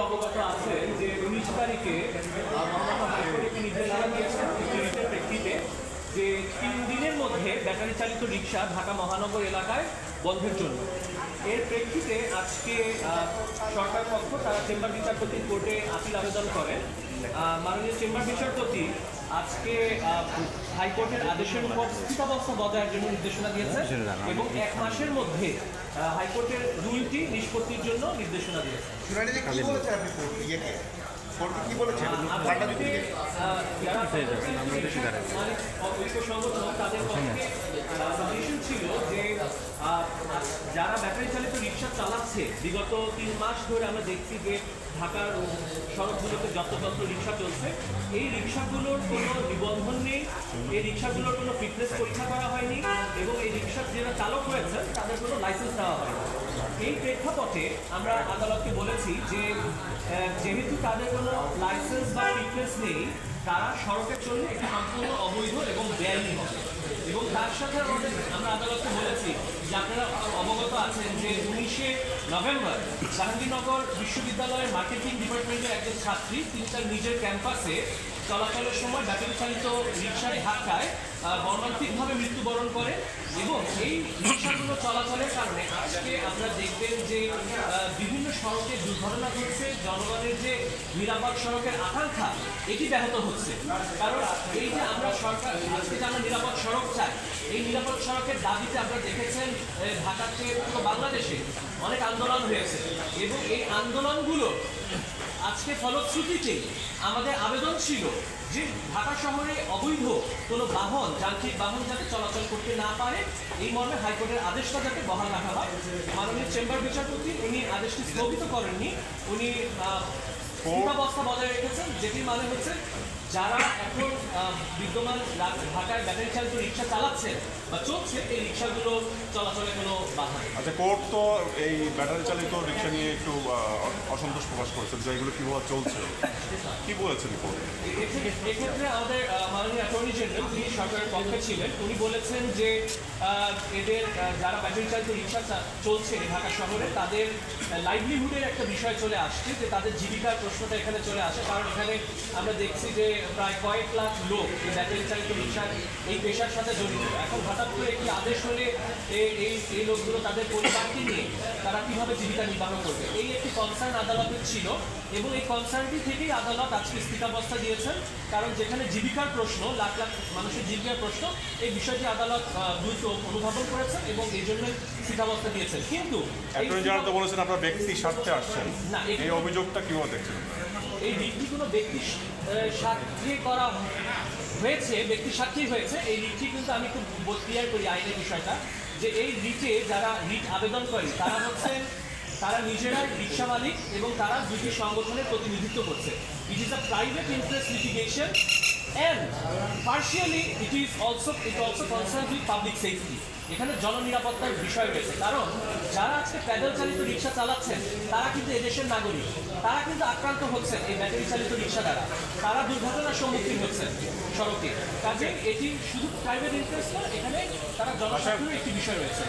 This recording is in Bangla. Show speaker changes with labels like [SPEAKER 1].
[SPEAKER 1] অবগত আছেন যে 19 তারিখে মহামান্য হাইকোর্টে একটি নির্দেশনা দিয়েছেন রিটের প্রেক্ষিতে যে 3 দিনের মধ্যে ব্যাটারি চালিত রিক্সা ঢাকা মহানগর এলাকায় বন্ধের জন্য। এর প্রেক্ষিতে আজকে সরকার পক্ষ তারা চেম্বার বিচারপতির কোর্টে আপিল আবেদন করেন। মাননীয় চেম্বার বিচারপতি আজকে হাইকোর্টের আদেশের উপর স্থিতাবস্থা বজায়ের জন্য নির্দেশনা দিয়েছে এবং 1 মাসের মধ্যে হাইকোর্টের রুলটি নিষ্পত্তির জন্য নির্দেশনা দিয়েছে। তাদের সাজেশন ছিল যে যারা ব্যাটারি চালিত রিক্সা চালাচ্ছে বিগত 3 মাস ধরে আমরা দেখছি যে ঢাকার সড়কগুলোতে যত রিক্সা চলছে, এই রিক্সাগুলোর কোনো নিবন্ধন নেই, এই রিক্সাগুলোর কোনো ফিটনেস পরীক্ষা করা হয়নি এবং এই রিক্সার যারা চালক রয়েছেন তাদের কোনো লাইসেন্স দেওয়া হয়নি। এই প্রেক্ষাপটে আমরা আদালতকে বলেছি যে যেহেতু তাদের কোনো লাইসেন্স বা ফিটনেস নেই, তারা সড়কে চললে এটি সম্পূর্ণ অবৈধ এবং বেআইনি হবে। এবং তার সাথে আমরা আদালতকে বলেছি যে আপনারা অবগত আছেন যে 19শে নভেম্বর জাহাঙ্গীরনগর বিশ্ববিদ্যালয়ের মার্কেটিং ডিপার্টমেন্টের একজন ছাত্রী, তিনি তার নিজের ক্যাম্পাসে চলাচলের সময় ব্যাটারি চালিত রিক্সার ধাক্কায় মর্মান্তিকভাবে মৃত্যুবরণ করে এবং এই রিক্সাগুলো চলাচলের কারণে আজকে আপনারা দেখবেন যে বিভিন্ন সড়কে দুর্ঘটনা ঘটছে, জনগণের যে নিরাপদ সড়কের আকাঙ্ক্ষা এটি ব্যাহত হচ্ছে। কারণ এই যে আমরা সরকার আজকে যে আমরা নিরাপদ সড়ক চাই, এই নিরাপদ সড়কের দাবিতে আপনারা দেখেছেন ঢাকাতে পুরো বাংলাদেশে অনেক আন্দোলন হয়েছে এবং এই আন্দোলনগুলো আজকে ফলশ্রুতিতে আমাদের আবেদন ছিল যে ঢাকা শহরে অবৈধ কোনো বাহন, যান্ত্রিক বাহন যাতে চলাচল করতে না পারে, এই মর্মে হাইকোর্টের আদেশটা যাতে বহাল রাখা হয়। মাননীয় চেম্বার বিচারপতি উনি আদেশটি স্থগিত করেননি, উনি স্থিতাবস্থা বজায় রেখেছেন, যেটির মানে হচ্ছে যারা এখন বিদ্যমান ঢাকায় ব্যাটারি চালিত রিক্সা চালাচ্ছে বা চলছে, এই রিক্সাগুলো চলাচলে কোনো বাধা নেই।
[SPEAKER 2] আচ্ছা, কোর্ট তো এই ব্যাটারি চালিত রিক্সা নিয়ে একটু অসন্তোষ প্রকাশ করেছেন যে এগুলো কীভাবে চলছে, কি বলেছেন কোর্ট?
[SPEAKER 1] এক্ষেত্রে আমাদের মাননীয় অ্যাটর্নি জেনারেল, তিনি সরকারের পক্ষে ছিলেন, উনি বলেছেন যে এদের যারা ব্যাটারি চালিত রিক্সা চলছে ঢাকা শহরে, তাদের লাইভলিহুডের একটা বিষয় চলে আসছে, যে তাদের জীবিকার প্রশ্নটা এখানে চলে আসে। কারণ এখানে আমরা দেখছি যে প্রায় কয়েক লাখ লোক এই ব্যাটারি চালিত রিক্সার এই পেশার সাথে জড়িত। এখন হঠাৎ করে একটি আদেশ হলে এই লোকগুলো তাদের পরিবারকে নিয়ে তারা কীভাবে জীবিকা নির্বাহ করবে, এই একটি কনসার্ন আদালতের ছিল এবং এই কনসার্নটি থেকেই আদালত আজকে স্থিতাবস্থা দিয়েছেন। কারণ যেখানে জীবিকার প্রশ্ন, লাখ লাখ মানুষের জীবিকার প্রশ্ন, এই বিষয়টি আদালত দ্রুত অনুধাবন করেছেন এবং এই জন্য স্থিতাবস্থা দিয়েছেন। কিন্তু
[SPEAKER 2] বলেছেন আপনারা ব্যক্তি স্বার্থে আসছেন, না, এই অভিযোগটা কিভাবে দেখছেন?
[SPEAKER 1] এই রিটটি কোনো ব্যক্তি স্বার্থে করা হয়েছে, ব্যক্তি স্বার্থেই হয়েছে। এই রিটটি কিন্তু আমি একটু ক্লিয়ার করি আইনের বিষয়টা, যে এই রিটে যারা রিট আবেদন করে তারা হচ্ছেন, তারা নিজেরাই রিক্সা মালিক এবং তারা দুটি সংগঠনের প্রতিনিধিত্ব করছে। It is a private interest litigation and partially it also concern with public safety. এখানে জননিরাপত্তার বিষয় রয়েছে। কারণ যারা আজকে প্যাডেল চালিত রিক্সা চালাচ্ছেন তারা কিন্তু এদেশের নাগরিক, তারা কিন্তু আক্রান্ত হচ্ছেন এই ব্যাটারি চালিত রিক্সা দ্বারা, তারা দুর্ঘটনার সম্মুখীন হচ্ছেন সড়কে। কাজে এটি শুধু প্রাইভেট ইন্টারেস্ট না, এখানে তারা জনস্বার্থের একটি বিষয় রয়েছে।